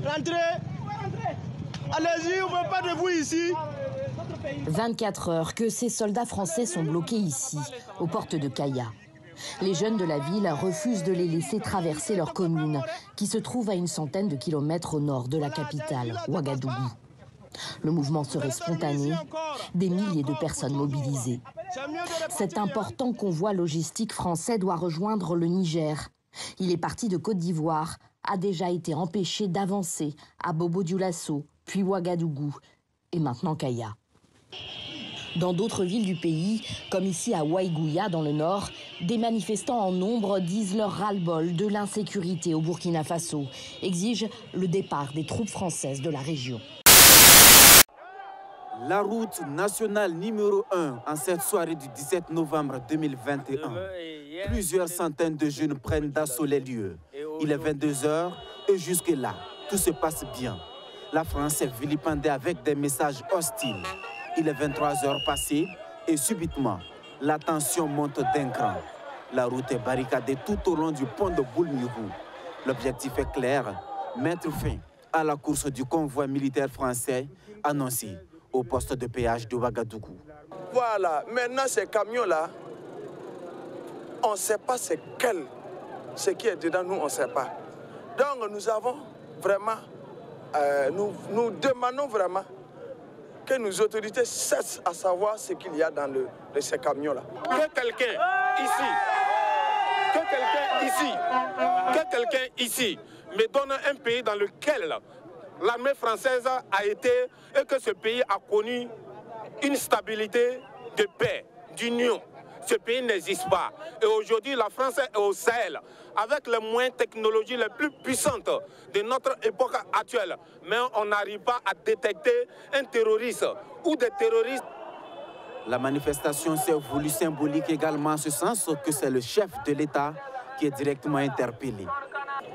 Rentrez. Allez-y, on ne veut pas de vous ici. 24 heures que ces soldats français sont bloqués ici, aux portes de Kaya. Les jeunes de la ville refusent de les laisser traverser leur commune, qui se trouve à une centaine de kilomètres au nord de la capitale, Ouagadougou. Le mouvement serait spontané, des milliers de personnes mobilisées. Cet important convoi logistique français doit rejoindre le Niger. Il est parti de Côte d'Ivoire, a déjà été empêché d'avancer à Bobo-Dioulasso, puis Ouagadougou, et maintenant Kaya. Dans d'autres villes du pays, comme ici à Waïgouya dans le nord, des manifestants en nombre disent leur ras-le-bol de l'insécurité au Burkina Faso, exigent le départ des troupes françaises de la région. La route nationale numéro 1 en cette soirée du 17 novembre 2021. Plusieurs centaines de jeunes prennent d'assaut les lieux. Il est 22 h et jusque-là, tout se passe bien. La France est vilipendée avec des messages hostiles. Il est 23 h passées et subitement, la tension monte d'un cran. La route est barricadée tout au long du pont de Boulmirou. L'objectif est clair, mettre fin à la course du convoi militaire français annoncé au poste de péage de Ouagadougou. Voilà, maintenant ces camions-là, on ne sait pas c'est quel, ce qui est dedans, nous on ne sait pas. Donc nous avons vraiment, nous demandons vraiment que nos autorités cessent à savoir ce qu'il y a dans ces camions-là. Que quelqu'un ici me donne un pays dans lequel l'armée française a été et que ce pays a connu une stabilité de paix, d'union. Ce pays n'existe pas. Et aujourd'hui, la France est au Sahel, avec les moyens technologiques les plus puissantes de notre époque actuelle. Mais on n'arrive pas à détecter un terroriste ou des terroristes. La manifestation s'est voulue symbolique également en ce sens que c'est le chef de l'État qui est directement interpellé.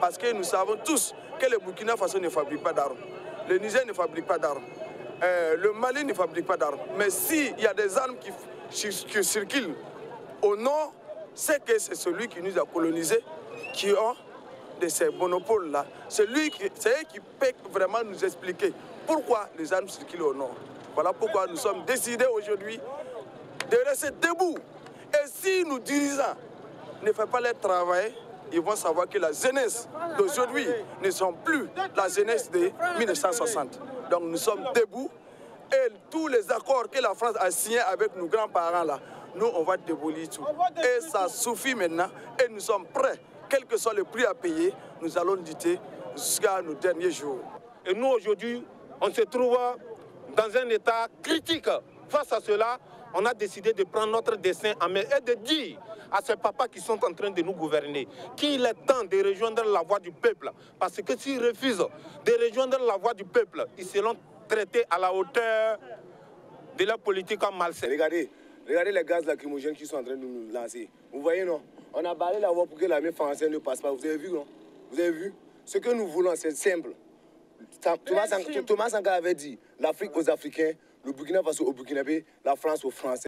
Parce que nous savons tous que le Burkina Faso ne fabrique pas d'armes, le Niger ne fabrique pas d'armes, le Mali ne fabrique pas d'armes. Mais s'il y a des armes qui circulent au nord, c'est que c'est celui qui nous a colonisés, qui ont de ces monopoles-là. C'est eux qui peut vraiment nous expliquer pourquoi les armes circulent au nord. Voilà pourquoi nous sommes décidés aujourd'hui de rester debout. Et si nos dirigeants ne font pas leur travail, ils vont savoir que la jeunesse d'aujourd'hui ne sont plus la jeunesse de 1960. Donc nous sommes debout et tous les accords que la France a signés avec nos grands-parents là, nous on va démolir tout. Et ça suffit maintenant et nous sommes prêts, quel que soit le prix à payer, nous allons lutter jusqu'à nos derniers jours. Et nous aujourd'hui, on se trouve dans un état critique. Face à cela, on a décidé de prendre notre destin en main et de dire à ces papas qui sont en train de nous gouverner qu'il est temps de rejoindre la voie du peuple. Parce que s'ils refusent de rejoindre la voie du peuple, ils seront traités à la hauteur de la politique en malsaine. Regardez les gaz lacrymogènes qui sont en train de nous lancer. Vous voyez, non? On a barré la voie pour que l'armée française ne passe pas. Vous avez vu, non? Vous avez vu? Ce que nous voulons, c'est simple. Thomas Sankara avait dit l'Afrique aux Africains, le Burkina Faso aux Burkinabés, la France aux Français.